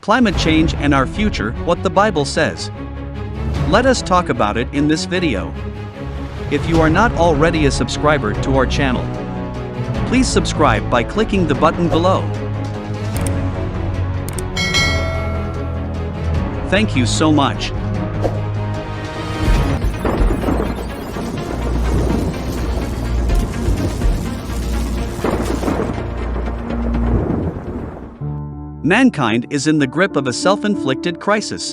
Climate change and our future, what the Bible says. Let us talk about it in this video. If you are not already a subscriber to our channel, please subscribe by clicking the button below. Thank you so much. Mankind is in the grip of a self-inflicted crisis.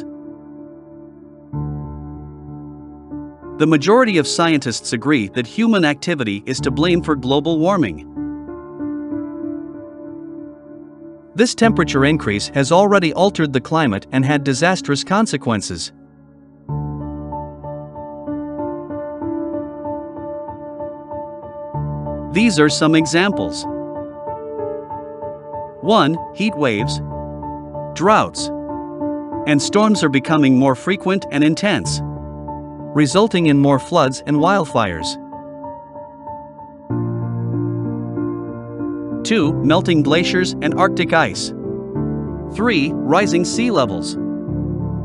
The majority of scientists agree that human activity is to blame for global warming. This temperature increase has already altered the climate and had disastrous consequences. These are some examples. 1. Heat waves, droughts, and storms are becoming more frequent and intense, resulting in more floods and wildfires. 2. Melting glaciers and Arctic ice. 3. Rising sea levels.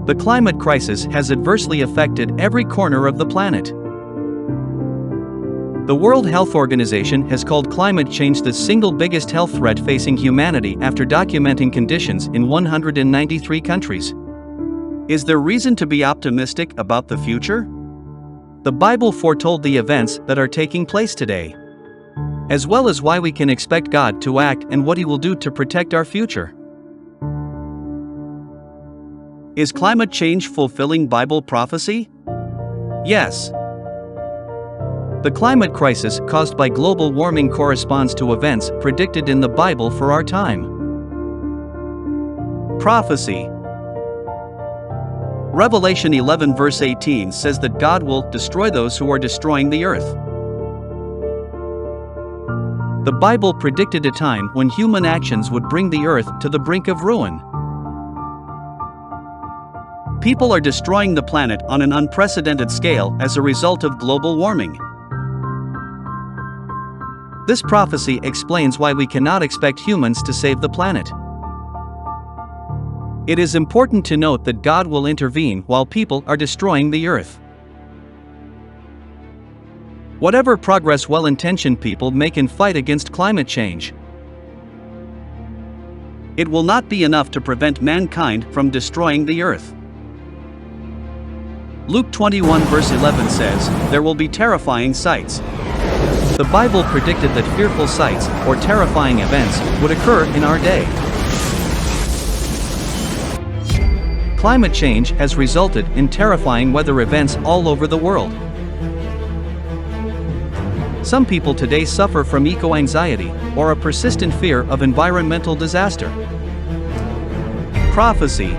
The climate crisis has adversely affected every corner of the planet. The World Health Organization has called climate change the single biggest health threat facing humanity after documenting conditions in 193 countries. Is there reason to be optimistic about the future? The Bible foretold the events that are taking place today, as well as why we can expect God to act and what He will do to protect our future. Is climate change fulfilling Bible prophecy? Yes. The climate crisis caused by global warming corresponds to events predicted in the Bible for our time. Prophecy. Revelation 11 verse 18 says that God will destroy those who are destroying the earth. The Bible predicted a time when human actions would bring the earth to the brink of ruin. People are destroying the planet on an unprecedented scale as a result of global warming. This prophecy explains why we cannot expect humans to save the planet. It is important to note that God will intervene while people are destroying the earth. Whatever progress well-intentioned people make in fight against climate change, it will not be enough to prevent mankind from destroying the earth. Luke 21 verse 11 says, "There will be terrifying sights." The Bible predicted that fearful sights, or terrifying events, would occur in our day. Climate change has resulted in terrifying weather events all over the world. Some people today suffer from eco-anxiety, or a persistent fear of environmental disaster. Prophecy.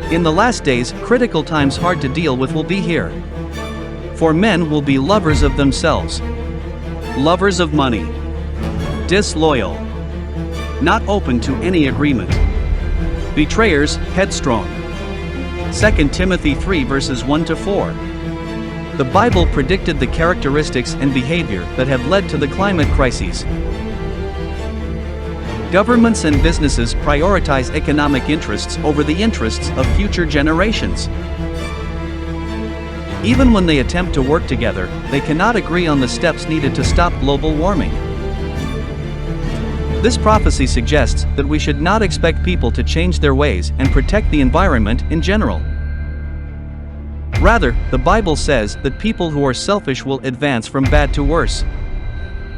In the last days, critical times hard to deal with will be here. For men will be lovers of themselves, lovers of money, disloyal, not open to any agreement, betrayers, headstrong. 2 Timothy 3 verses 1 to 4. The Bible predicted the characteristics and behavior that have led to the climate crises. Governments and businesses prioritize economic interests over the interests of future generations. Even when they attempt to work together, they cannot agree on the steps needed to stop global warming. This prophecy suggests that we should not expect people to change their ways and protect the environment in general. Rather, the Bible says that people who are selfish will advance from bad to worse.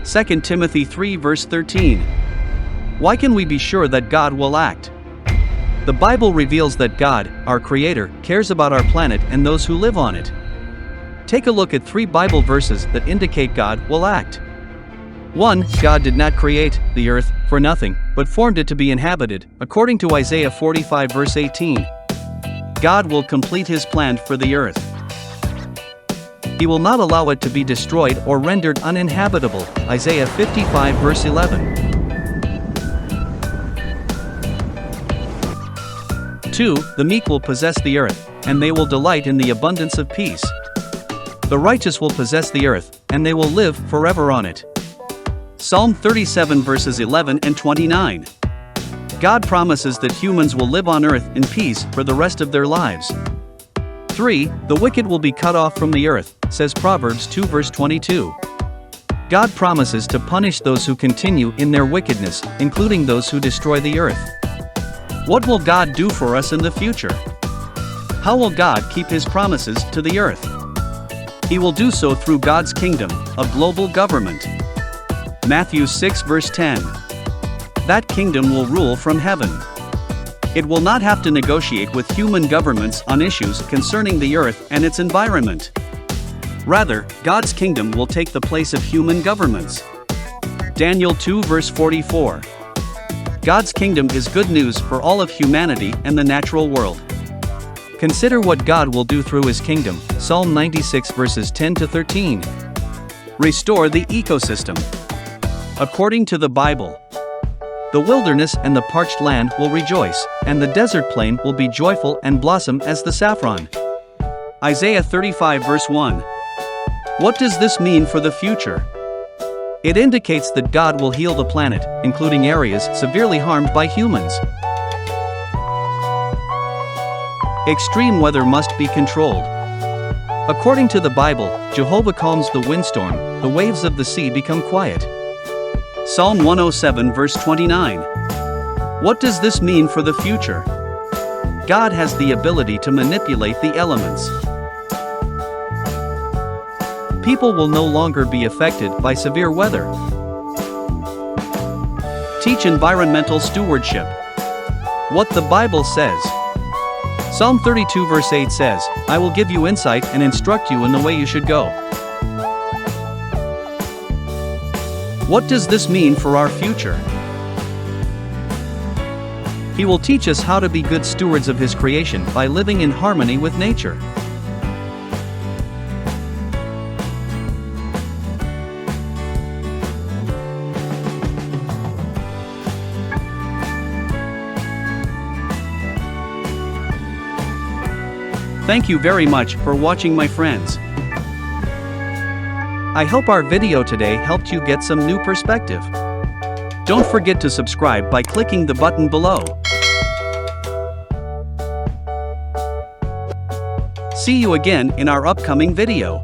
2 Timothy 3 verse 13. Why can we be sure that God will act? The Bible reveals that God, our Creator, cares about our planet and those who live on it. Take a look at 3 Bible verses that indicate God will act. 1. God did not create the earth for nothing, but formed it to be inhabited, according to Isaiah 45 verse 18. God will complete His plan for the earth. He will not allow it to be destroyed or rendered uninhabitable, Isaiah 55 verse 11. 2. The meek will possess the earth, and they will delight in the abundance of peace. The righteous will possess the earth, and they will live forever on it. Psalm 37 verses 11 and 29. God promises that humans will live on earth in peace for the rest of their lives. 3. The wicked will be cut off from the earth, says Proverbs 2 verse 22. God promises to punish those who continue in their wickedness, including those who destroy the earth. What will God do for us in the future? How will God keep His promises to the earth? He will do so through God's kingdom, a global government. Matthew 6 verse 10. That kingdom will rule from heaven. It will not have to negotiate with human governments on issues concerning the earth and its environment. Rather, God's kingdom will take the place of human governments. Daniel 2 verse 44. God's kingdom is good news for all of humanity and the natural world. Consider what God will do through His kingdom. Psalm 96 verses 10 to 13. Restore the ecosystem. According to the Bible, the wilderness and the parched land will rejoice, and the desert plain will be joyful and blossom as the saffron. Isaiah 35 verse 1. What does this mean for the future? It indicates that God will heal the planet, including areas severely harmed by humans. Extreme weather must be controlled. According to the Bible, Jehovah calms the windstorm, the waves of the sea become quiet. Psalm 107 verse 29. What does this mean for the future? God has the ability to manipulate the elements. People will no longer be affected by severe weather. Teach environmental stewardship. What the Bible says. Psalm 32 verse 8 says, I will give you insight and instruct you in the way you should go. What does this mean for our future? He will teach us how to be good stewards of His creation by living in harmony with nature. Thank you very much for watching, my friends. I hope our video today helped you get some new perspective. Don't forget to subscribe by clicking the button below. See you again in our upcoming video.